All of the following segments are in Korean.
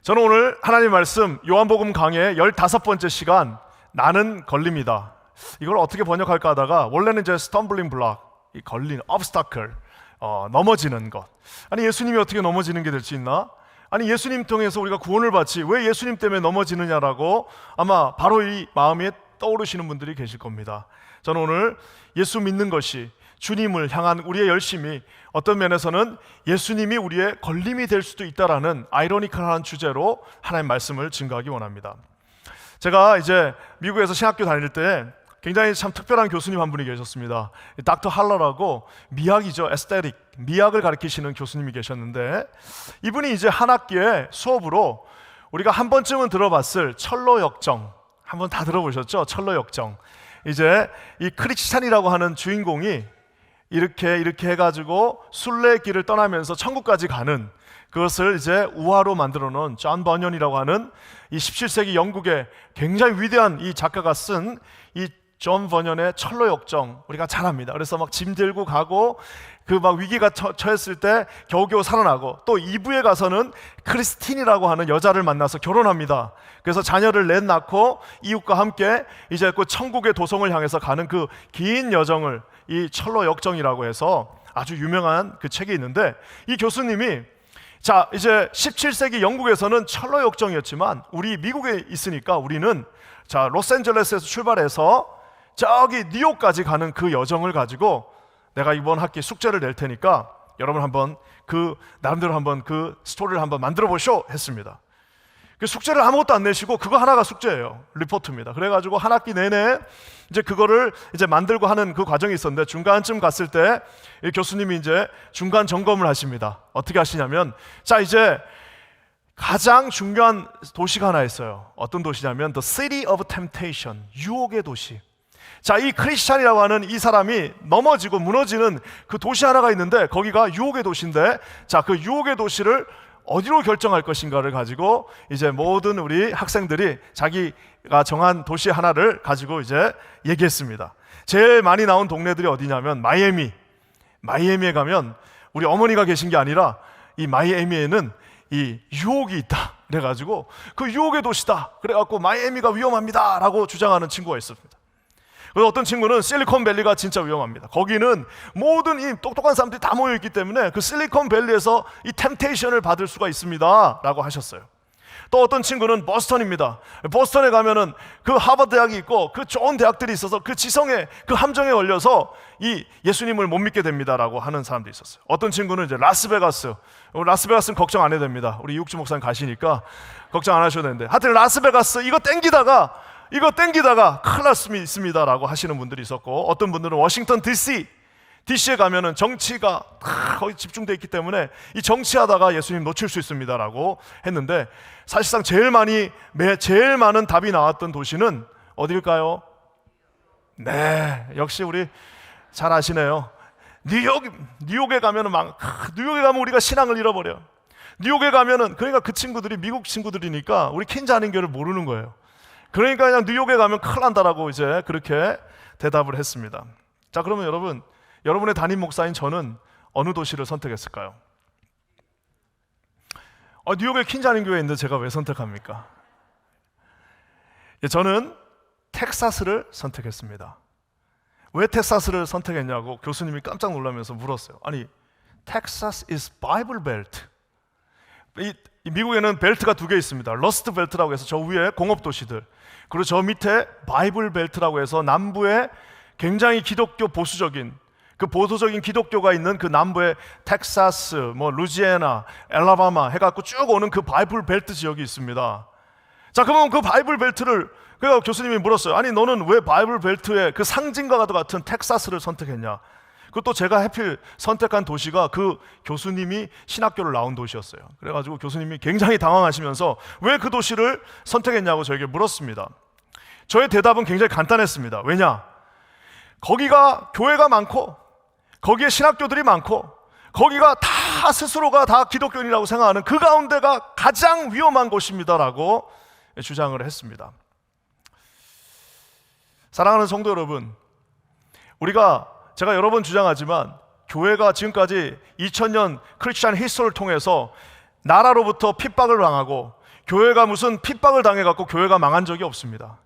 저는 오늘 하나님 말씀 요한복음 강의 15번째 시간 나는 걸림이다. 이걸 어떻게 번역할까 하다가 원래는 이제 스텀블링 블록, 이 걸린 obstacle, 넘어지는 것. 아니 예수님이 어떻게 넘어지는 게 될 수 있나? 아니 예수님 통해서 우리가 구원을 받지 왜 예수님 때문에 넘어지느냐라고 아마 바로 이 마음에 떠오르시는 분들이 계실 겁니다. 저는 오늘 예수 믿는 것이 주님을 향한 우리의 열심이 어떤 면에서는 예수님이 우리의 걸림이 될 수도 있다라는 아이러니컬한 주제로 하나님의 말씀을 증거하기 원합니다. 제가 이제 미국에서 신학교 다닐 때 굉장히 참 특별한 교수님 한 분이 계셨습니다. 닥터 할러라고 미학이죠, 에스테틱, 미학을 가르치시는 교수님이 계셨는데 이분이 이제 한 학기에 수업으로 우리가 한 번쯤은 들어봤을 철로 역정, 한번 다 들어보셨죠? 철로 역정. 이제 이 크리스찬이라고 하는 주인공이 이렇게 해가지고 순례길을 떠나면서 천국까지 가는 그것을 이제 우화로 만들어 놓은 존 버년이라고 하는 이 17세기 영국의 굉장히 위대한 이 작가가 쓴 이 존 버년의 철로 역정 우리가 잘 압니다. 그래서 막 짐 들고 가고 그 막 위기가 처했을 때 겨우겨우 살아나고 또 2부에 가서는 크리스틴이라고 하는 여자를 만나서 결혼합니다. 그래서 자녀를 넷 낳고 이웃과 함께 이제 그 천국의 도성을 향해서 가는 그 긴 여정을 이 철로 역정이라고 해서 아주 유명한 그 책이 있는데 이 교수님이 자 이제 17세기 영국에서는 철로 역정이었지만 우리 미국에 있으니까 우리는 자 로스앤젤레스에서 출발해서 저기 뉴욕까지 가는 그 여정을 가지고 내가 이번 학기 숙제를 낼 테니까 여러분 한번 그 나름대로 한번 그 스토리를 한번 만들어 보쇼 했습니다. 그 숙제를 아무것도 안 내시고 그거 하나가 숙제예요. 리포트입니다. 그래가지고 한 학기 내내 이제 그거를 이제 만들고 하는 그 과정이 있었는데 중간쯤 갔을 때 이 교수님이 이제 중간 점검을 하십니다. 어떻게 하시냐면 자 이제 가장 중요한 도시가 하나 있어요. 어떤 도시냐면 The City of Temptation, 유혹의 도시. 자, 이 크리스찬이라고 하는 이 사람이 넘어지고 무너지는 그 도시 하나가 있는데 거기가 유혹의 도시인데 자, 그 유혹의 도시를 어디로 결정할 것인가를 가지고 이제 모든 우리 학생들이 자기가 정한 도시 하나를 가지고 이제 얘기했습니다. 제일 많이 나온 동네들이 어디냐면 마이애미에 가면 우리 어머니가 계신 게 아니라 이 마이애미에는 이 유혹이 있다 그래가지고 그 유혹의 도시다 그래갖고 마이애미가 위험합니다 라고 주장하는 친구가 있습니다. 그래서 어떤 친구는 실리콘밸리가 진짜 위험합니다. 거기는 모든 이 똑똑한 사람들이 다 모여있기 때문에 그 실리콘밸리에서 이 템테이션을 받을 수가 있습니다 라고 하셨어요. 또 어떤 친구는 보스턴입니다. 보스턴에 가면은 그 하버드 대학이 있고 그 좋은 대학들이 있어서 그 지성에 그 함정에 걸려서 이 예수님을 못 믿게 됩니다 라고 하는 사람도 있었어요. 어떤 친구는 이제 라스베가스는 걱정 안 해도 됩니다. 우리 이육주 목사님 가시니까 걱정 안 하셔도 되는데 하여튼 라스베가스 이거 땡기다가 큰일 날 수 있습니다 라고 하시는 분들이 있었고 어떤 분들은 워싱턴 DC에 가면은 정치가 거의 집중되어 있기 때문에 이 정치하다가 예수님 놓칠 수 있습니다 라고 했는데 사실상 제일 많은 답이 나왔던 도시는 어딜까요? 네, 역시 우리 잘 아시네요. 뉴욕에 가면은 뉴욕에 가면 우리가 신앙을 잃어버려요. 뉴욕에 가면은 그러니까 그 친구들이 미국 친구들이니까 우리 킨자는교를 모르는 거예요. 그러니까 그냥 뉴욕에 가면 큰일 난다라고 이제 그렇게 대답을 했습니다. 자, 그러면 여러분의 담임 목사인 저는 어느 도시를 선택했을까요? 뉴욕에 킨자는교회 있는데 제가 왜 선택합니까? 저는 텍사스를 선택했습니다. 왜 텍사스를 선택했냐고 교수님이 깜짝 놀라면서 물었어요. 아니, Texas is Bible Belt. 이 미국에는 벨트가 2개 있습니다. 러스트 벨트라고 해서 저 위에 공업 도시들, 그리고 저 밑에 바이블 벨트라고 해서 남부에 굉장히 기독교 보수적인 기독교가 있는 그 남부에 텍사스, 루지애나, 엘라바마 해갖고 쭉 오는 그 바이블 벨트 지역이 있습니다. 자, 그러면 그 바이블 벨트를 그래서 교수님이 물었어요. 아니 너는 왜 바이블 벨트의 그 상징과 같은 텍사스를 선택했냐? 그것도 제가 하필 선택한 도시가 그 교수님이 신학교를 나온 도시였어요. 그래가지고 교수님이 굉장히 당황하시면서 왜 그 도시를 선택했냐고 저에게 물었습니다. 저의 대답은 굉장히 간단했습니다. 왜냐? 거기가 교회가 많고 거기에 신학교들이 많고 거기가 다 스스로가 다 기독교인이라고 생각하는 그 가운데가 가장 위험한 곳입니다라고 주장을 했습니다. 사랑하는 성도 여러분, 제가 여러 번 주장하지만 교회가 지금까지 2000년 크리스천 히스토리를 통해서 나라로부터 핍박을 당하고 교회가 무슨 핍박을 당해갖고 교회가 망한 적이 없습니다.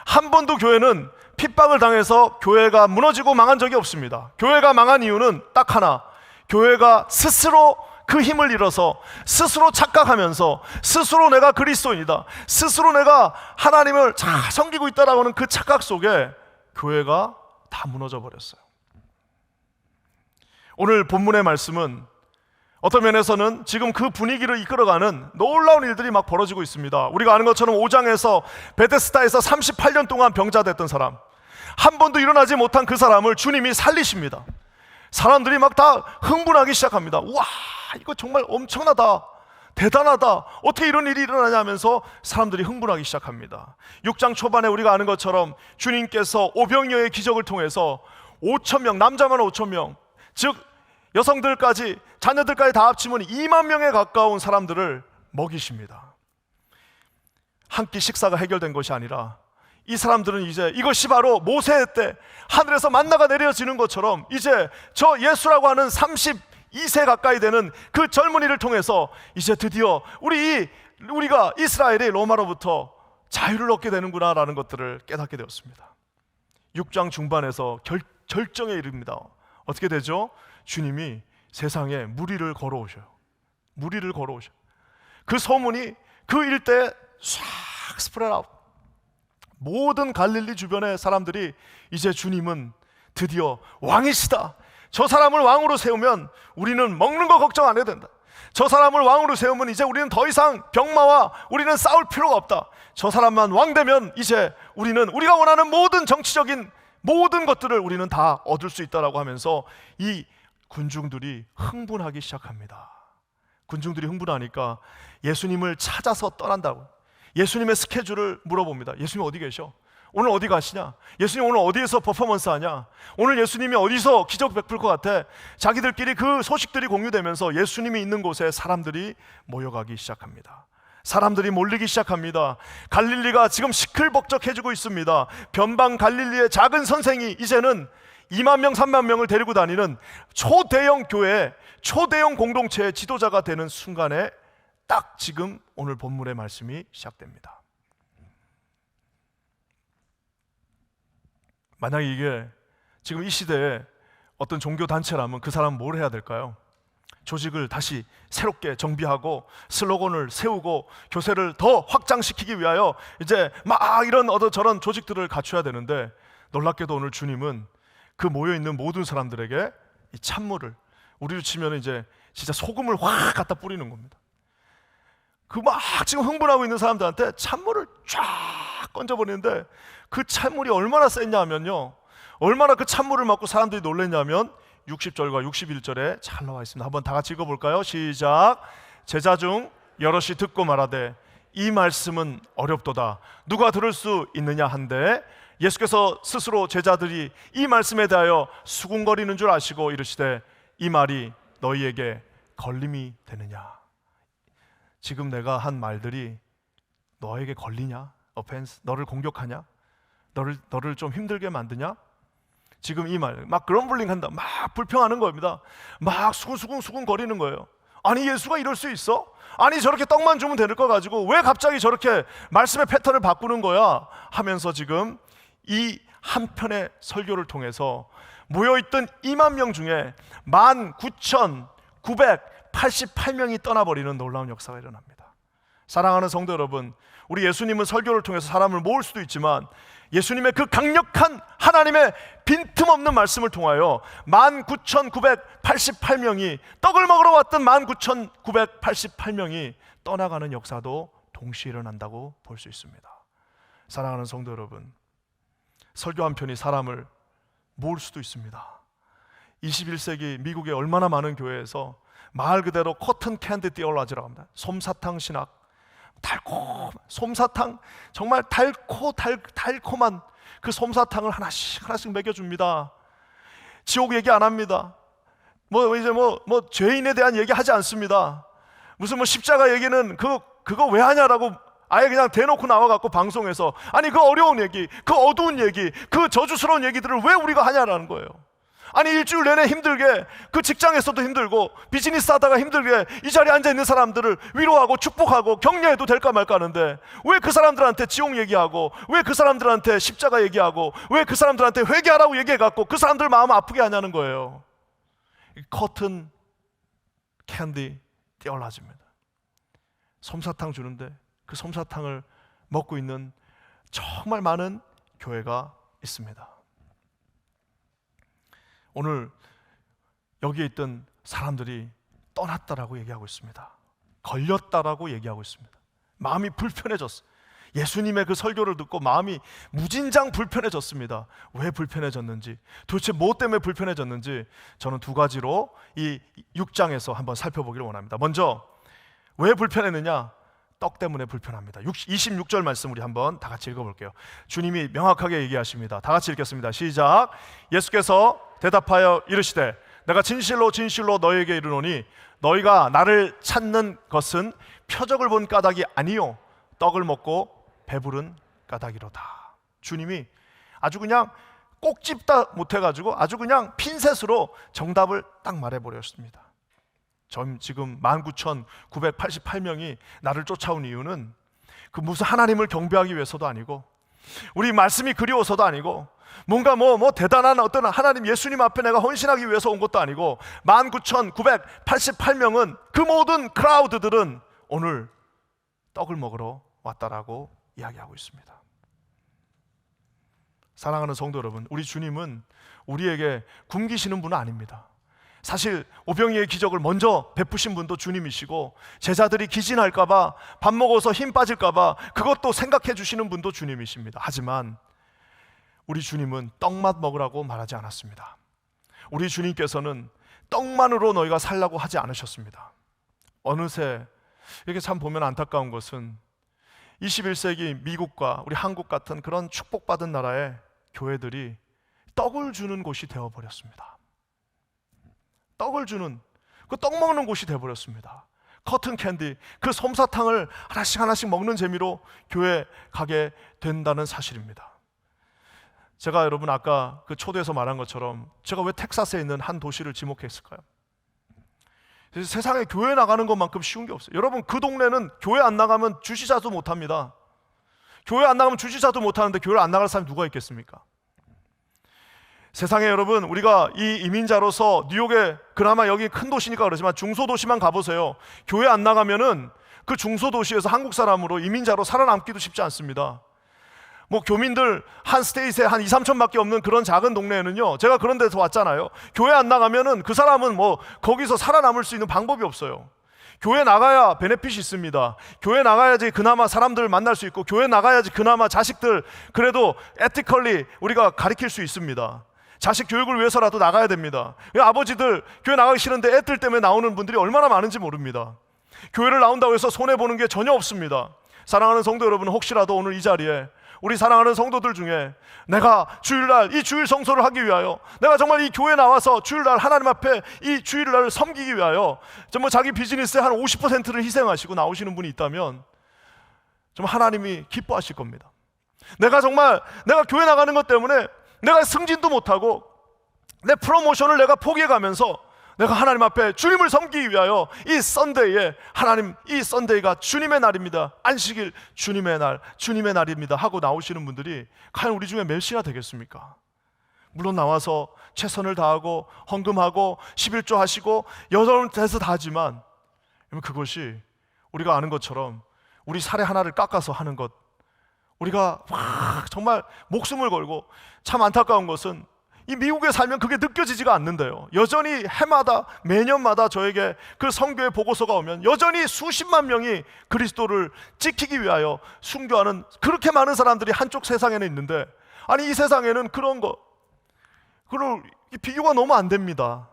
한 번도 교회는 핍박을 당해서 교회가 무너지고 망한 적이 없습니다. 교회가 망한 이유는 딱 하나, 교회가 스스로 그 힘을 잃어서 스스로 착각하면서 스스로 내가 그리스도인이다, 스스로 내가 하나님을 잘 섬기고 있다라고 하는 그 착각 속에 교회가 다 무너져 버렸어요. 오늘 본문의 말씀은 어떤 면에서는 지금 그 분위기를 이끌어가는 놀라운 일들이 막 벌어지고 있습니다. 우리가 아는 것처럼 5장에서 베데스다에서 38년 동안 병자됐던 사람, 한 번도 일어나지 못한 그 사람을 주님이 살리십니다. 사람들이 막 다 흥분하기 시작합니다. 와, 이거 정말 엄청나다, 대단하다, 어떻게 이런 일이 일어나냐 하면서 사람들이 흥분하기 시작합니다. 6장 초반에 우리가 아는 것처럼 주님께서 오병이어의 기적을 통해서 5,000명, 남자만 5,000명, 즉 여성들까지 자녀들까지 다 합치면 2만 명에 가까운 사람들을 먹이십니다. 한 끼 식사가 해결된 것이 아니라 이 사람들은 이제 이것이 바로 모세 때 하늘에서 만나가 내려지는 것처럼 이제 저 예수라고 하는 32세 가까이 되는 그 젊은이를 통해서 이제 드디어 우리가 이스라엘이 로마로부터 자유를 얻게 되는구나 라는 것들을 깨닫게 되었습니다. 6장 중반에서 결정에 이릅니다. 어떻게 되죠? 주님이 세상에 무리를 걸어오셔요. 무리를 걸어오셔요. 그 소문이 그 일대에 싹 스프레드 아웃. 모든 갈릴리 주변의 사람들이 이제 주님은 드디어 왕이시다, 저 사람을 왕으로 세우면 우리는 먹는 거 걱정 안 해도 된다, 저 사람을 왕으로 세우면 이제 우리는 더 이상 병마와 우리는 싸울 필요가 없다, 저 사람만 왕 되면 이제 우리는 우리가 원하는 모든 정치적인 모든 것들을 우리는 다 얻을 수 있다라고 하면서 이 군중들이 흥분하기 시작합니다. 군중들이 흥분하니까 예수님을 찾아서 떠난다고, 예수님의 스케줄을 물어봅니다. 예수님 어디 계셔? 오늘 어디 가시냐? 예수님 오늘 어디에서 퍼포먼스 하냐? 오늘 예수님이 어디서 기적 베풀 것 같아? 자기들끼리 그 소식들이 공유되면서 예수님이 있는 곳에 사람들이 모여가기 시작합니다. 사람들이 몰리기 시작합니다. 갈릴리가 지금 시끌벅적해지고 있습니다. 변방 갈릴리의 작은 선생이 이제는 2만 명, 3만 명을 데리고 다니는 초대형 교회, 초대형 공동체의 지도자가 되는 순간에 딱 지금 오늘 본문의 말씀이 시작됩니다. 만약 이게 지금 이 시대에 어떤 종교 단체라면 그 사람은 뭘 해야 될까요? 조직을 다시 새롭게 정비하고 슬로건을 세우고 교세를 더 확장시키기 위하여 이제 막 이런 저런 조직들을 갖춰야 되는데, 놀랍게도 오늘 주님은 그 모여있는 모든 사람들에게 이 찬물을, 우리로 치면 이제 진짜 소금을 확 갖다 뿌리는 겁니다. 그 막 지금 흥분하고 있는 사람들한테 찬물을 쫙 건져버리는데 그 찬물이 얼마나 셌냐 하면요, 얼마나 그 찬물을 맞고 사람들이 놀랐냐면 60절과 61절에 잘 나와 있습니다. 한번 다 같이 읽어볼까요? 시작. 제자 중 여럿이 듣고 말하되 이 말씀은 어렵도다, 누가 들을 수 있느냐 한데, 예수께서 스스로 제자들이 이 말씀에 대하여 수군거리는 줄 아시고 이르시되 이 말이 너희에게 걸림이 되느냐? 지금 내가 한 말들이 너에게 걸리냐? 어펜스, 너를 공격하냐? 너를 좀 힘들게 만드냐? 지금 이 말, 막 그럼블링 한다, 막 불평하는 겁니다. 막 수군수군 거리는 거예요. 아니 예수가 이럴 수 있어? 아니 저렇게 떡만 주면 되는 거 가지고 왜 갑자기 저렇게 말씀의 패턴을 바꾸는 거야? 하면서 지금 이 한 편의 설교를 통해서 모여있던 2만 명 중에 19,988명이 떠나버리는 놀라운 역사가 일어납니다. 사랑하는 성도 여러분, 우리 예수님은 설교를 통해서 사람을 모을 수도 있지만 예수님의 그 강력한 하나님의 빈틈없는 말씀을 통하여 19,988명이, 떡을 먹으러 왔던 19,988명이 떠나가는 역사도 동시에 일어난다고 볼 수 있습니다. 사랑하는 성도 여러분, 설교 한 편이 사람을 모을 수도 있습니다. 21세기 미국의 얼마나 많은 교회에서 말 그대로 코튼 캔디 띠올라지라고 합니다. 솜사탕 신학, 솜사탕, 정말 달콤한 그 솜사탕을 하나씩 먹여줍니다. 지옥 얘기 안 합니다. 죄인에 대한 얘기 하지 않습니다. 무슨 십자가 얘기는 그거 왜 하냐라고 아예 그냥 대놓고 나와갖고 방송에서, 아니 그 어려운 얘기, 그 어두운 얘기, 그 저주스러운 얘기들을 왜 우리가 하냐라는 거예요. 아니 일주일 내내 힘들게 그 직장에서도 힘들고 비즈니스 하다가 힘들게 이 자리에 앉아있는 사람들을 위로하고 축복하고 격려해도 될까 말까 하는데 왜 그 사람들한테 지옥 얘기하고 왜 그 사람들한테 십자가 얘기하고 왜 그 사람들한테 회개하라고 얘기해갖고 그 사람들 마음 아프게 하냐는 거예요. 커튼 캔디 떼올라집니다. 솜사탕 주는데 그 솜사탕을 먹고 있는 정말 많은 교회가 있습니다. 오늘 여기에 있던 사람들이 떠났다라고 얘기하고 있습니다. 걸렸다라고 얘기하고 있습니다. 마음이 불편해졌어요. 예수님의 그 설교를 듣고 마음이 무진장 불편해졌습니다. 왜 불편해졌는지, 도대체 뭐 때문에 불편해졌는지 저는 두 가지로 이 6장에서 한번 살펴보기를 원합니다. 먼저 왜 불편했느냐? 떡 때문에 불편합니다. 26절 말씀 우리 한번 다 같이 읽어볼게요. 주님이 명확하게 얘기하십니다. 다 같이 읽겠습니다. 시작. 예수께서 대답하여 이르시되 내가 진실로 진실로 너희에게 이르노니 너희가 나를 찾는 것은 표적을 본 까닭이 아니요 떡을 먹고 배부른 까닭이로다. 주님이 아주 그냥 꼭 집다 못해가지고 아주 그냥 핀셋으로 정답을 딱 말해버렸습니다. 지금 19,988명이 나를 쫓아온 이유는 그 무슨 하나님을 경배하기 위해서도 아니고 우리 말씀이 그리워서도 아니고 뭔가 뭐 대단한 어떤 하나님 예수님 앞에 내가 헌신하기 위해서 온 것도 아니고 19,988명은 그 모든 크라우드들은 오늘 떡을 먹으러 왔다라고 이야기하고 있습니다. 사랑하는 성도 여러분, 우리 주님은 우리에게 굶기시는 분은 아닙니다. 사실 오병이의 기적을 먼저 베푸신 분도 주님이시고 제자들이 기진할까봐 밥 먹어서 힘 빠질까봐 그것도 생각해 주시는 분도 주님이십니다. 하지만 우리 주님은 떡만 먹으라고 말하지 않았습니다. 우리 주님께서는 떡만으로 너희가 살라고 하지 않으셨습니다. 어느새 이렇게 참 보면 안타까운 것은 21세기 미국과 우리 한국 같은 그런 축복받은 나라의 교회들이 떡을 주는 곳이 되어버렸습니다. 떡을 주는, 그 떡 먹는 곳이 되어버렸습니다. 커튼 캔디, 그 솜사탕을 하나씩 하나씩 먹는 재미로 교회 가게 된다는 사실입니다. 제가 여러분 아까 그 초대에서 말한 것처럼 제가 왜 텍사스에 있는 한 도시를 지목했을까요? 세상에 교회 나가는 것만큼 쉬운 게 없어요. 여러분 그 동네는 교회 안 나가면 주지사도 못합니다. 교회 안 나가면 주지사도 못하는데 교회를 안 나갈 사람이 누가 있겠습니까? 세상에 여러분 우리가 이 이민자로서 뉴욕에 그나마 여기 큰 도시니까 그러지만 중소도시만 가보세요. 교회 안 나가면은 그 중소도시에서 한국 사람으로 이민자로 살아남기도 쉽지 않습니다. 뭐 교민들 한 스테이트에 한 2, 3천밖에 없는 그런 작은 동네에는요, 제가 그런 데서 왔잖아요. 교회 안 나가면은 그 사람은 뭐 거기서 살아남을 수 있는 방법이 없어요. 교회 나가야 베네핏이 있습니다. 교회 나가야지 그나마 사람들을 만날 수 있고 교회 나가야지 그나마 자식들 그래도 에티컬리 우리가 가르칠 수 있습니다. 자식 교육을 위해서라도 나가야 됩니다. 아버지들 교회 나가기 싫은데 애들 때문에 나오는 분들이 얼마나 많은지 모릅니다. 교회를 나온다고 해서 손해보는 게 전혀 없습니다. 사랑하는 성도 여러분, 혹시라도 오늘 이 자리에 우리 사랑하는 성도들 중에 내가 주일날 이 주일 성소를 하기 위하여, 내가 정말 이 교회 나와서 주일날 하나님 앞에 이 주일날을 섬기기 위하여 정말 자기 비즈니스의 한 50%를 희생하시고 나오시는 분이 있다면 정말 하나님이 기뻐하실 겁니다. 내가 교회 나가는 것 때문에 내가 승진도 못하고 내 프로모션을 내가 포기해가면서 내가 하나님 앞에 주님을 섬기기 위하여 이 썬데이에 하나님, 이 썬데이가 주님의 날입니다. 안식일 주님의 날, 주님의 날입니다 하고 나오시는 분들이 과연 우리 중에 몇이나 되겠습니까? 물론 나와서 최선을 다하고 헌금하고 11조 하시고 여러분 대해서 다 하지만 그것이 우리가 아는 것처럼 우리 사례 하나를 깎아서 하는 것, 우리가 정말 목숨을 걸고, 참 안타까운 것은 이 미국에 살면 그게 느껴지지가 않는데요, 여전히 해마다 매년마다 저에게 그 선교의 보고서가 오면 여전히 수십만 명이 그리스도를 지키기 위하여 순교하는 그렇게 많은 사람들이 한쪽 세상에는 있는데, 아니 이 세상에는 그런 비교가 너무 안 됩니다.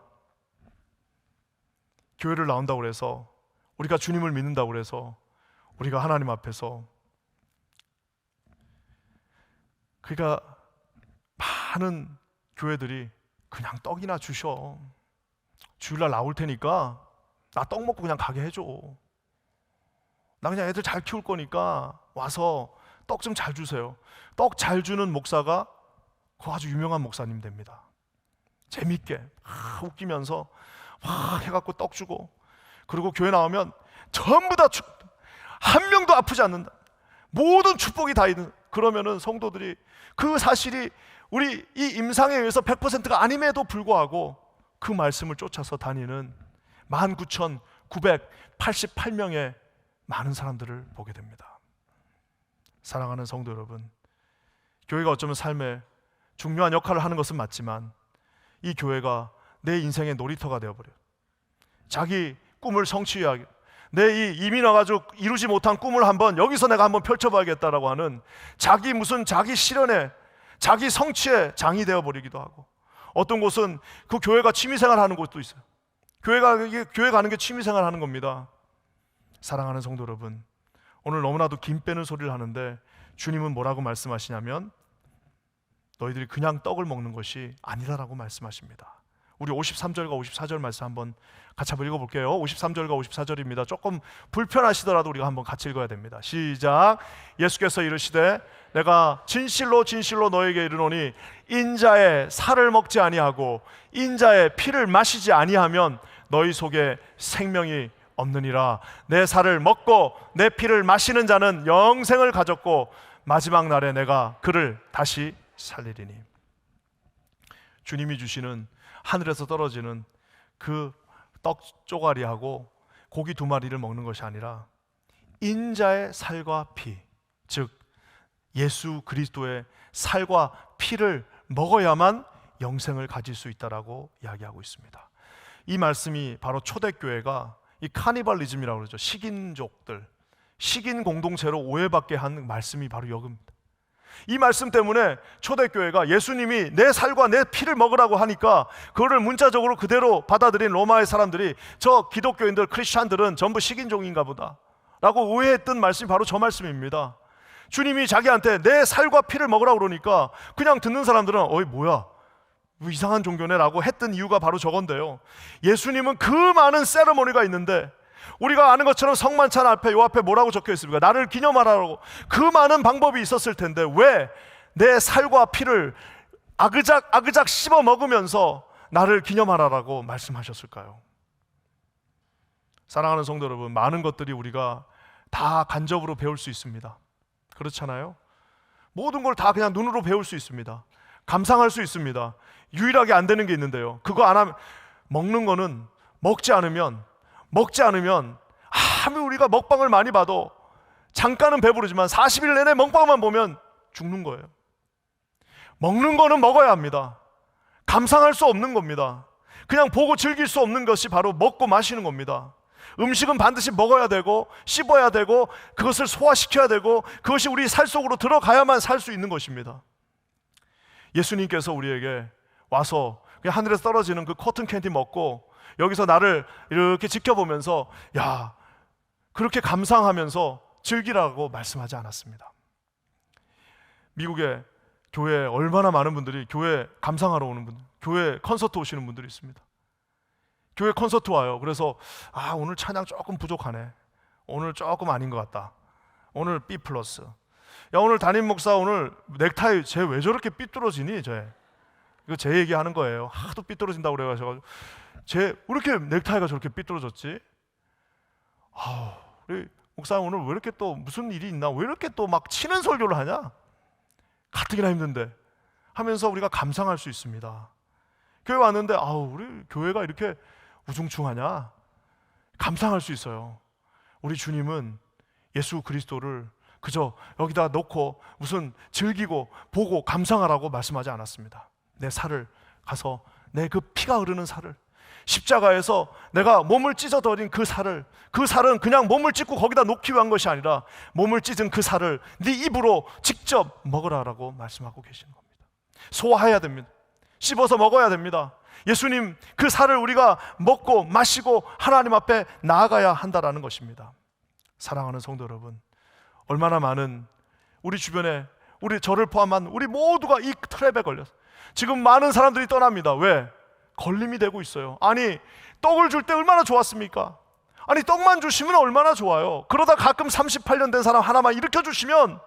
교회를 나온다고 해서, 우리가 주님을 믿는다고 해서 우리가 하나님 앞에서 그러니까 많은 교회들이 그냥 떡이나 주셔, 주일날 나올 테니까 나 떡 먹고 그냥 가게 해줘, 나 그냥 애들 잘 키울 거니까 와서 떡 좀 잘 주세요. 떡 잘 주는 목사가 그 아주 유명한 목사님 됩니다. 재밌게 웃기면서 막 해갖고 떡 주고, 그리고 교회 나오면 전부 다 한 명도 아프지 않는다, 모든 축복이 다 있는. 그러면은 성도들이 그 사실이 우리 이 임상에 의해서 100%가 아님에도 불구하고 그 말씀을 쫓아서 다니는 19,988명의 많은 사람들을 보게 됩니다. 사랑하는 성도 여러분, 교회가 어쩌면 삶에 중요한 역할을 하는 것은 맞지만 이 교회가 내 인생의 놀이터가 되어버려요. 자기 꿈을 성취하기, 내 이 이민 와가지고 이루지 못한 꿈을 여기서 내가 한번 펼쳐봐야겠다라고 하는 자기 실현에, 자기 성취의 장이 되어버리기도 하고, 어떤 곳은 그 교회가 취미생활 하는 곳도 있어요. 교회 가는 게 취미생활 하는 겁니다. 사랑하는 성도 여러분, 오늘 너무나도 김 빼는 소리를 하는데 주님은 뭐라고 말씀하시냐면 너희들이 그냥 떡을 먹는 것이 아니다라고 말씀하십니다. 우리 53절과 54절 말씀 한번 같이 한번 읽어볼게요. 53절과 54절입니다. 조금 불편하시더라도 우리가 한번 같이 읽어야 됩니다. 시작. 예수께서 이르시되 내가 진실로 진실로 너에게 이르노니 인자의 살을 먹지 아니하고 인자의 피를 마시지 아니하면 너희 속에 생명이 없느니라. 내 살을 먹고 내 피를 마시는 자는 영생을 가졌고 마지막 날에 내가 그를 다시 살리리니. 주님이 주시는 하늘에서 떨어지는 그 떡 쪼가리하고 고기 2마리를 먹는 것이 아니라 인자의 살과 피, 즉 예수 그리스도의 살과 피를 먹어야만 영생을 가질 수 있다라고 이야기하고 있습니다. 이 말씀이 바로 초대교회가 이 카니발리즘이라고 그러죠. 식인족들, 식인 공동체로 오해받게 한 말씀이 바로 여기입니다. 이 말씀 때문에 초대교회가 예수님이 내 살과 내 피를 먹으라고 하니까 그거를 문자적으로 그대로 받아들인 로마의 사람들이 저 기독교인들, 크리스찬들은 전부 식인종인가 보다 라고 오해했던 말씀이 바로 저 말씀입니다. 주님이 자기한테 내 살과 피를 먹으라고 그러니까 그냥 듣는 사람들은 어이 뭐야, 뭐 이상한 종교네 라고 했던 이유가 바로 저건데요. 예수님은 그 많은 세레모니가 있는데 우리가 아는 것처럼 성만찬 앞에, 요 앞에 뭐라고 적혀 있습니까? 나를 기념하라고. 그 많은 방법이 있었을 텐데 왜 내 살과 피를 아그작 씹어 먹으면서 나를 기념하라라고 말씀하셨을까요? 사랑하는 성도 여러분, 많은 것들이 우리가 다 간접으로 배울 수 있습니다. 그렇잖아요? 모든 걸 다 그냥 눈으로 배울 수 있습니다. 감상할 수 있습니다. 유일하게 안 되는 게 있는데요, 그거 안 하면, 먹는 거는 먹지 않으면 아무리 우리가 먹방을 많이 봐도 잠깐은 배부르지만 40일 내내 먹방만 보면 죽는 거예요. 먹는 거는 먹어야 합니다. 감상할 수 없는 겁니다. 그냥 보고 즐길 수 없는 것이 바로 먹고 마시는 겁니다. 음식은 반드시 먹어야 되고 씹어야 되고 그것을 소화시켜야 되고 그것이 우리 살 속으로 들어가야만 살 수 있는 것입니다. 예수님께서 우리에게 와서 그냥 하늘에서 떨어지는 그 코튼 캔디 먹고 여기서 나를 이렇게 지켜보면서 야, 그렇게 감상하면서 즐기라고 말씀하지 않았습니다. 미국의 교회에 얼마나 많은 분들이 교회 감상하러 오는 분들, 교회 콘서트 오시는 분들이 있습니다. 교회 콘서트 와요. 그래서 오늘 찬양 조금 부족하네, 오늘 조금 아닌 것 같다, 오늘 B+. 야, 오늘 담임 목사 오늘 넥타이 쟤 왜 저렇게 삐뚤어지니? 이거 제 얘기하는 거예요. 하도 삐뚤어진다고 그래가지고 쟤 왜 이렇게 넥타이가 저렇게 삐뚤어졌지? 우리 목사 오늘 왜 이렇게 또 무슨 일이 있나? 왜 이렇게 또 막 치는 설교를 하냐? 가뜩이나 힘든데 하면서 우리가 감상할 수 있습니다. 교회 왔는데 우리 교회가 이렇게 우중충하냐? 감상할 수 있어요. 우리 주님은 예수 그리스도를 그저 여기다 놓고 무슨 즐기고 보고 감상하라고 말씀하지 않았습니다. 내 살을 가서 내 그 피가 흐르는 살을, 십자가에서 내가 몸을 찢어버린 그 살은 그냥 몸을 찢고 거기다 놓기 위한 것이 아니라 몸을 찢은 그 살을 네 입으로 직접 먹으라라고 말씀하고 계시는 겁니다. 소화해야 됩니다. 씹어서 먹어야 됩니다. 예수님 그 살을 우리가 먹고 마시고 하나님 앞에 나아가야 한다라는 것입니다. 사랑하는 성도 여러분, 얼마나 많은 우리 주변에 저를 포함한 우리 모두가 이 트랩에 걸려서 지금 많은 사람들이 떠납니다. 왜? 걸림이 되고 있어요. 아니, 떡을 줄 때 얼마나 좋았습니까? 아니, 떡만 주시면 얼마나 좋아요. 그러다 가끔 38년 된 사람 하나만 일으켜 주시면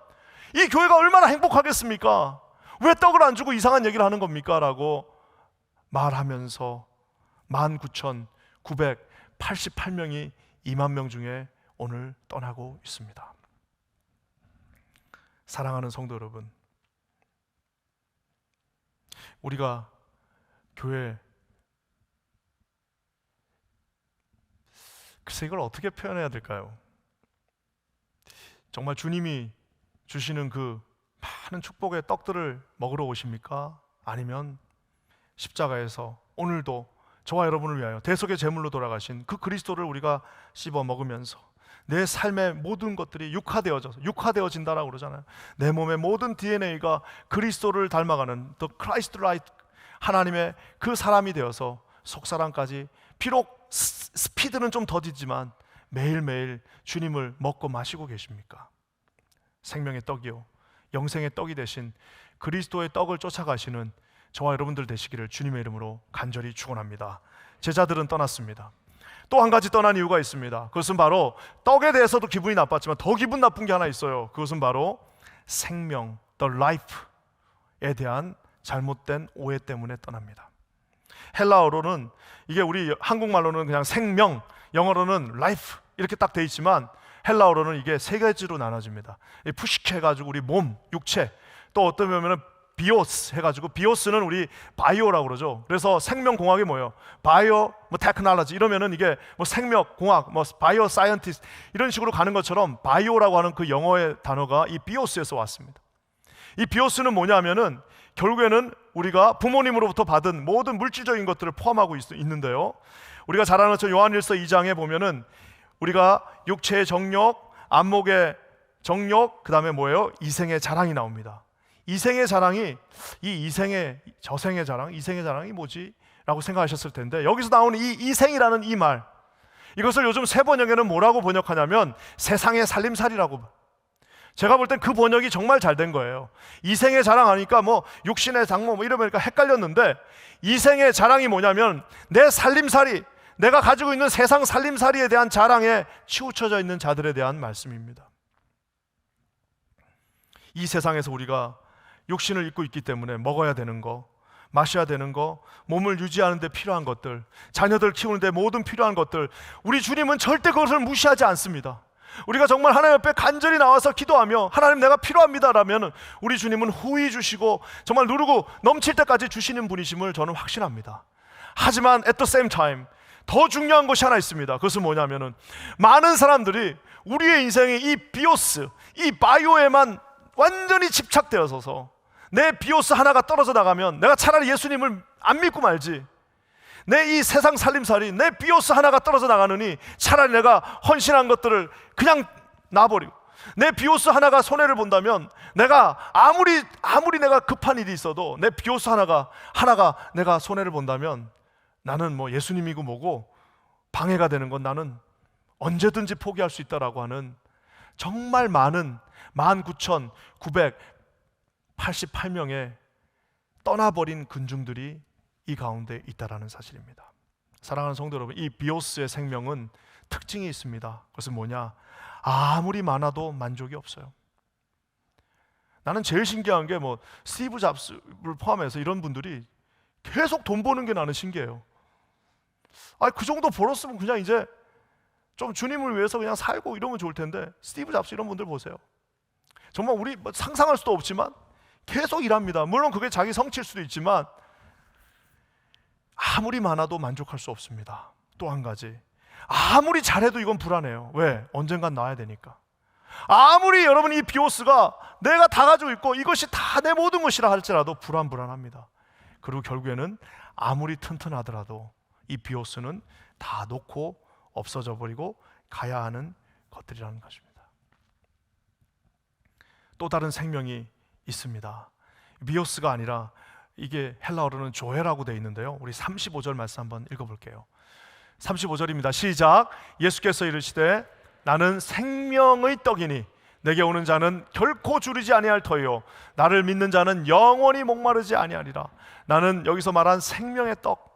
이 교회가 얼마나 행복하겠습니까? 왜 떡을 안 주고 이상한 얘기를 하는 겁니까? 라고 말하면서 19,988명이 2만 명 중에 오늘 떠나고 있습니다. 사랑하는 성도 여러분, 우리가 교회, 글쎄 이걸 어떻게 표현해야 될까요? 정말 주님이 주시는 그 많은 축복의 떡들을 먹으러 오십니까? 아니면 십자가에서 오늘도 저와 여러분을 위하여 대속의 제물로 돌아가신 그 그리스도를 우리가 씹어 먹으면서 내 삶의 모든 것들이 육화되어진다라고 그러잖아요. 내 몸의 모든 DNA가 그리스도를 닮아가는 The Christ Like 하나님의 그 사람이 되어서 속사람까지, 비록 스피드는 좀 더디지만 매일매일 주님을 먹고 마시고 계십니까? 생명의 떡이요 영생의 떡이 되신 그리스도의 떡을 쫓아가시는 저와 여러분들 되시기를 주님의 이름으로 간절히 축원합니다. 제자들은 떠났습니다. 또 한 가지 떠난 이유가 있습니다. 그것은 바로 떡에 대해서도 기분이 나빴지만 더 기분 나쁜 게 하나 있어요. 그것은 바로 생명, the life에 대한 잘못된 오해 때문에 떠납니다. 헬라어로는, 이게 우리 한국말로는 그냥 생명, 영어로는 life 이렇게 딱 돼 있지만 헬라어로는 이게 세 가지로 나눠집니다. 푸시케 해가지고 우리 몸, 육체, 또 어떤 면은 비오스 해가지고, 비오스는 우리 바이오라고 그러죠. 그래서 생명공학이 뭐예요? 바이오, 테크놀로지 이러면은 이게 생명공학, 바이오 사이언티스트 이런 식으로 가는 것처럼 바이오라고 하는 그 영어의 단어가 이 비오스에서 왔습니다. 이 비오스는 뭐냐면은 결국에는 우리가 부모님으로부터 받은 모든 물질적인 것들을 포함하고 있는데요. 우리가 잘 아는 것처럼 요한일서 2장에 보면은 우리가 육체의 정욕, 안목의 정욕, 그 다음에 뭐예요? 이생의 자랑이 나옵니다. 이생의 자랑이, 저생의 자랑, 이생의 자랑이 뭐지? 라고 생각하셨을 텐데, 여기서 나오는 이 이생이라는 이 말, 이것을 요즘 새 번역에는 뭐라고 번역하냐면 세상의 살림살이라고. 제가 볼 땐 그 번역이 정말 잘 된 거예요. 이생의 자랑 하니까 육신의 장모 이러니까 헷갈렸는데, 이생의 자랑이 뭐냐면 내 살림살이, 내가 가지고 있는 세상 살림살이에 대한 자랑에 치우쳐져 있는 자들에 대한 말씀입니다. 이 세상에서 우리가 육신을 입고 있기 때문에 먹어야 되는 거, 마셔야 되는 거, 몸을 유지하는 데 필요한 것들, 자녀들 키우는 데 모든 필요한 것들, 우리 주님은 절대 그것을 무시하지 않습니다. 우리가 정말 하나님 앞에 간절히 나와서 기도하며 하나님 내가 필요합니다라면 우리 주님은 후히 주시고 정말 누르고 넘칠 때까지 주시는 분이심을 저는 확신합니다. 하지만 at the same time 더 중요한 것이 하나 있습니다. 그것은 뭐냐면은 많은 사람들이 우리의 인생의 이 비오스, 이 바이오에만 완전히 집착되어서서 내 비오스 하나가 떨어져 나가면 내가 차라리 예수님을 안 믿고 말지, 내 이 세상 살림살이, 내 비오스 하나가 떨어져 나가느니 차라리 내가 헌신한 것들을 그냥 놔버리고, 내 비오스 하나가 손해를 본다면 내가 아무리 내가 급한 일이 있어도 내 비오스 하나가 내가 손해를 본다면 나는 예수님이고 뭐고 방해가 되는 건 나는 언제든지 포기할 수 있다라고 하는 정말 많은 19,988명의 떠나버린 군중들이 이 가운데 있다라는 사실입니다. 사랑하는 성도 여러분, 이 비오스의 생명은 특징이 있습니다. 그것은 뭐냐? 아무리 많아도 만족이 없어요. 나는 제일 신기한 게 스티브 잡스를 포함해서 이런 분들이 계속 돈 버는 게 나는 신기해요. 그 정도 벌었으면 그냥 이제 좀 주님을 위해서 그냥 살고 이러면 좋을 텐데, 스티브 잡스 이런 분들 보세요. 정말 우리 상상할 수도 없지만 계속 일합니다. 물론 그게 자기 성취일 수도 있지만 아무리 많아도 만족할 수 없습니다. 또 한 가지, 아무리 잘해도 이건 불안해요. 왜? 언젠간 나와야 되니까. 아무리 여러분 이 비오스가 내가 다 가지고 있고 이것이 다 내 모든 것이라 할지라도 불안합니다. 그리고 결국에는 아무리 튼튼하더라도 이 비오스는 다 놓고 없어져 버리고 가야 하는 것들이라는 것입니다. 또 다른 생명이 있습니다. 비오스가 아니라 이게 헬라어로는 조회라고 되어 있는데요, 우리 35절 말씀 한번 읽어볼게요. 35절입니다. 시작. 예수께서 이르시되 나는 생명의 떡이니 내게 오는 자는 결코 줄이지 아니할 터이요 나를 믿는 자는 영원히 목마르지 아니하리라. 나는 여기서 말한 생명의 떡,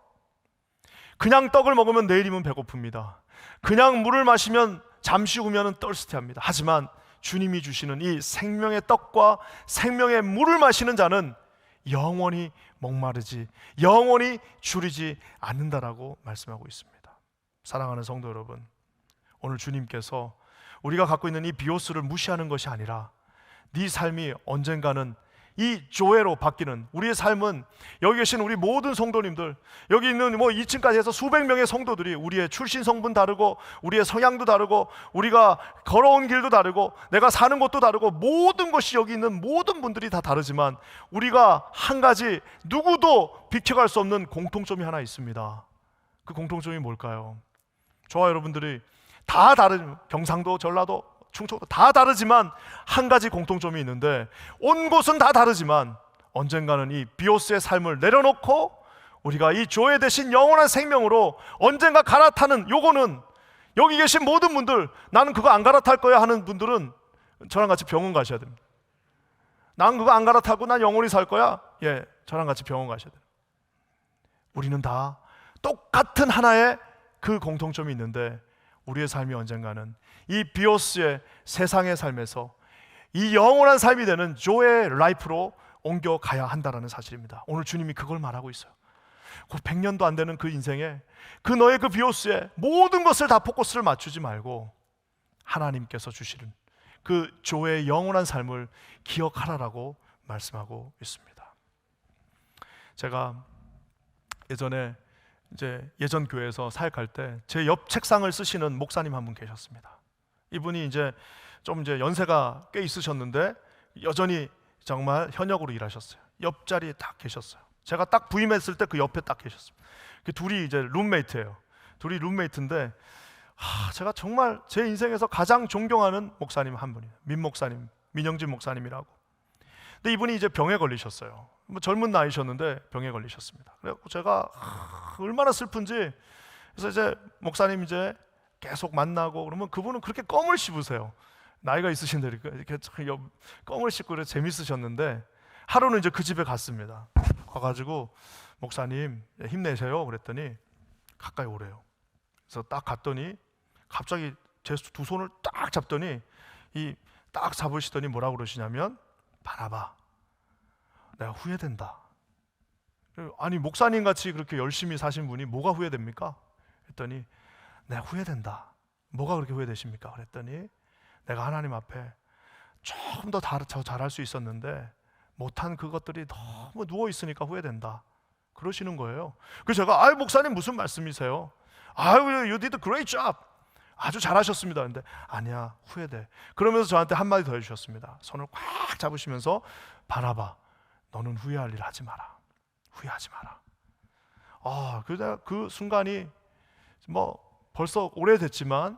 그냥 떡을 먹으면 내일이면 배고픕니다. 그냥 물을 마시면 잠시 후면은 떨스티합니다. 하지만 주님이 주시는 이 생명의 떡과 생명의 물을 마시는 자는 영원히 목마르지 영원히 줄이지 않는다라고 말씀하고 있습니다. 사랑하는 성도 여러분, 오늘 주님께서 우리가 갖고 있는 이 비오스를 무시하는 것이 아니라 네 삶이 언젠가는 이 조회로 바뀌는, 우리의 삶은 여기 계신 우리 모든 성도님들, 여기 있는 2층까지 해서 수백 명의 성도들이 우리의 출신 성분 다르고 우리의 성향도 다르고 우리가 걸어온 길도 다르고 내가 사는 곳도 다르고 모든 것이 여기 있는 모든 분들이 다 다르지만 우리가 한 가지 누구도 비켜갈 수 없는 공통점이 하나 있습니다. 그 공통점이 뭘까요? 저와 여러분들이 다 다른, 경상도, 전라도, 충청도 다 다르지만 한 가지 공통점이 있는데, 온 곳은 다 다르지만 언젠가는 이 비오스의 삶을 내려놓고 우리가 이 조회 대신 영원한 생명으로 언젠가 갈아타는, 요거는 여기 계신 모든 분들, 나는 그거 안 갈아탈 거야 하는 분들은 저랑 같이 병원 가셔야 됩니다. 난 그거 안 갈아타고 난 영원히 살 거야, 예, 저랑 같이 병원 가셔야 돼요. 우리는 다 똑같은 하나의 그 공통점이 있는데, 우리의 삶이 언젠가는 이 비오스의 세상의 삶에서 이 영원한 삶이 되는 조의 라이프로 옮겨가야 한다는 사실입니다. 오늘 주님이 그걸 말하고 있어요. 그 100년도 안 되는 그 인생에, 그 너의 그 비오스에 모든 것을 다 포커스를 맞추지 말고 하나님께서 주시는 그 조의 영원한 삶을 기억하라라고 말씀하고 있습니다. 제가 예전 교회에서 사역할 때 제 옆 책상을 쓰시는 목사님 한 분 계셨습니다. 이분이 좀 연세가 꽤 있으셨는데 여전히 정말 현역으로 일하셨어요. 옆자리에 딱 계셨어요. 제가 딱 부임했을 때 그 옆에 딱 계셨습니다. 그 둘이 룸메이트예요. 둘이 룸메이트인데 제가 정말 제 인생에서 가장 존경하는 목사님 한 분이에요. 민영진 목사님이라고. 근데 이분이 병에 걸리셨어요. 젊은 나이셨는데 병에 걸리셨습니다. 그래서 제가 얼마나 슬픈지, 그래서 목사님 계속 만나고 그러면 그분은 그렇게 껌을 씹으세요. 나이가 있으신데 이렇게 껌을 씹고 그래 재밌으셨는데, 하루는 그 집에 갔습니다. 가가지고 목사님 힘내세요 그랬더니 가까이 오래요. 그래서 딱 갔더니 갑자기 제 두 손을 딱 잡더니 딱 잡으시더니 뭐라고 그러시냐면, 바라봐, 내가 후회된다. 아니 목사님 같이 그렇게 열심히 사신 분이 뭐가 후회됩니까? 했더니 내가 후회된다. 뭐가 그렇게 후회되십니까? 그랬더니 내가 하나님 앞에 조금 더 잘할 수 있었는데 못한 그것들이 너무 누워있으니까 후회된다. 그러시는 거예요. 그래서 제가 목사님 무슨 말씀이세요? You did a great job. 아주 잘하셨습니다. 근데 아니야, 후회돼. 그러면서 저한테 한마디 더 해주셨습니다. 손을 꽉 잡으시면서, 바라봐, 너는 후회할 일 하지 마라. 후회하지 마라. 그 순간이 벌써 오래됐지만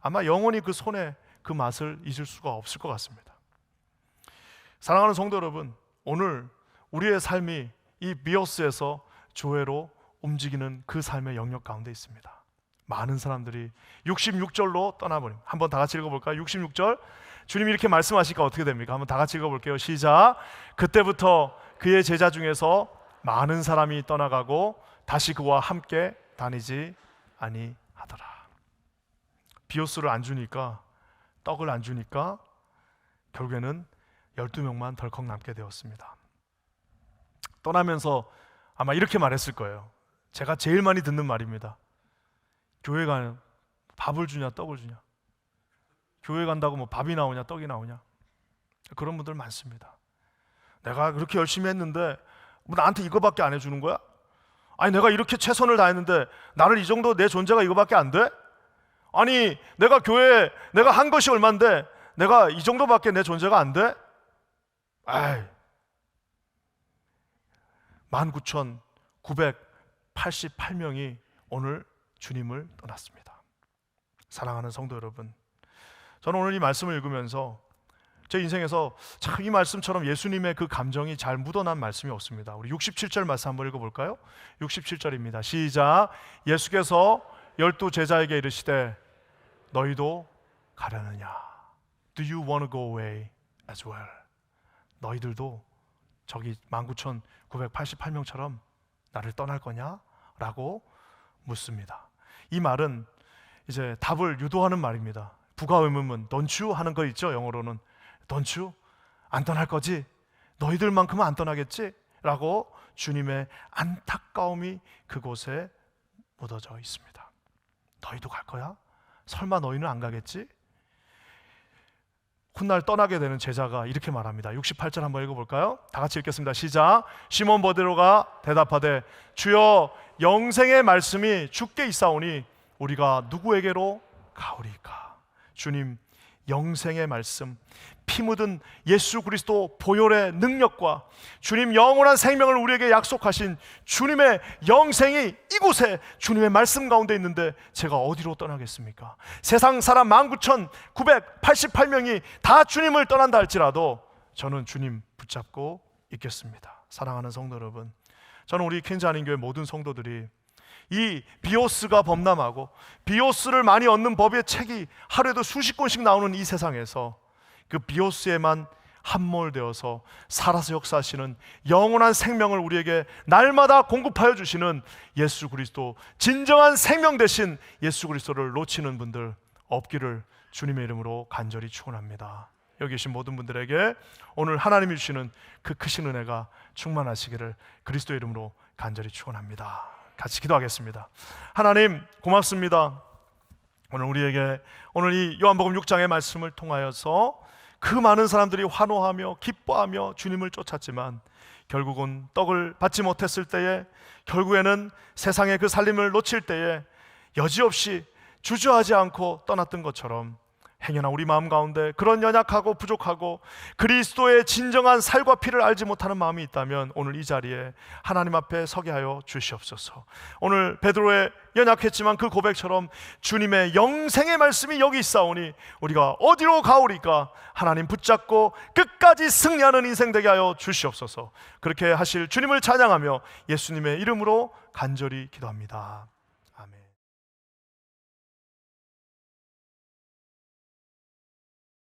아마 영원히 그 손에 그 맛을 잊을 수가 없을 것 같습니다. 사랑하는 성도 여러분, 오늘 우리의 삶이 이 비오스에서 조회로 움직이는 그 삶의 영역 가운데 있습니다. 많은 사람들이 66절로 떠나버립니다. 한번 다 같이 읽어볼까요? 66절, 주님이 이렇게 말씀하시니까 어떻게 됩니까? 한번 다 같이 읽어볼게요. 시작. 그때부터 그의 제자 중에서 많은 사람이 떠나가고 다시 그와 함께 다니지 아니하더라. 비오스를 안 주니까, 떡을 안 주니까 결국에는 12명만 덜컥 남게 되었습니다. 떠나면서 아마 이렇게 말했을 거예요. 제가 제일 많이 듣는 말입니다. 교회 가면 밥을 주냐 떡을 주냐, 교회 간다고 밥이 나오냐 떡이 나오냐, 그런 분들 많습니다. 내가 그렇게 열심히 했는데 나한테 이거밖에 안 해주는 거야? 아니 내가 이렇게 최선을 다했는데 나를 이 정도, 내 존재가 이거밖에 안 돼? 아니 내가 교회에 내가 한 것이 얼만데 내가 이 정도밖에 내 존재가 안 돼? 19,988명이 오늘 주님을 떠났습니다. 사랑하는 성도 여러분, 저는 오늘 이 말씀을 읽으면서 제 인생에서 참 이 말씀처럼 예수님의 그 감정이 잘 묻어난 말씀이 없습니다. 우리 67절 말씀 한번 읽어볼까요? 67절입니다. 시작. 예수께서 12 제자에게 이르시되 너희도 가려느냐? Do you want to go away as well? 너희들도 저기 19,988명처럼 나를 떠날 거냐? 라고 묻습니다. 이 말은 답을 유도하는 말입니다. 부가 의문문, don't you 하는 거 있죠? 영어로는 don't you? 안 떠날 거지? 너희들만큼은 안 떠나겠지? 라고 주님의 안타까움이 그곳에 묻어져 있습니다. 너희도 갈 거야? 설마 너희는 안 가겠지? 훗날 떠나게 되는 제자가 이렇게 말합니다. 68절 한번 읽어볼까요? 다 같이 읽겠습니다. 시작. 시몬 베드로가 대답하되 주여 영생의 말씀이 주께 있사오니 우리가 누구에게로 가오리까? 주님, 영생의 말씀, 피 묻은 예수 그리스도 보혈의 능력과 주님 영원한 생명을 우리에게 약속하신 주님의 영생이 이곳에 주님의 말씀 가운데 있는데 제가 어디로 떠나겠습니까? 세상 사람 19,988명이 다 주님을 떠난다 할지라도 저는 주님 붙잡고 있겠습니다. 사랑하는 성도 여러분, 저는 우리 퀸즈 한인교회 모든 성도들이 이 비오스가 범람하고 비오스를 많이 얻는 법의 책이 하루에도 수십 권씩 나오는 이 세상에서 그 비오스에만 함몰되어서 살아서 역사하시는 영원한 생명을 우리에게 날마다 공급하여 주시는 예수 그리스도, 진정한 생명 되신 예수 그리스도를 놓치는 분들 없기를 주님의 이름으로 간절히 축원합니다. 여기 계신 모든 분들에게 오늘 하나님이 주시는 그 크신 은혜가 충만하시기를 그리스도의 이름으로 간절히 축원합니다. 같이 기도하겠습니다. 하나님 고맙습니다. 오늘 이 요한복음 6장의 말씀을 통하여서 그 많은 사람들이 환호하며 기뻐하며 주님을 쫓았지만 결국은 떡을 받지 못했을 때에, 결국에는 세상의 그 살림을 놓칠 때에 여지없이 주저하지 않고 떠났던 것처럼 행여나 우리 마음 가운데 그런 연약하고 부족하고 그리스도의 진정한 살과 피를 알지 못하는 마음이 있다면 오늘 이 자리에 하나님 앞에 서게 하여 주시옵소서. 오늘 베드로의 연약했지만 그 고백처럼 주님의 영생의 말씀이 여기 있사오니 우리가 어디로 가오리까? 하나님 붙잡고 끝까지 승리하는 인생 되게 하여 주시옵소서. 그렇게 하실 주님을 찬양하며 예수님의 이름으로 간절히 기도합니다.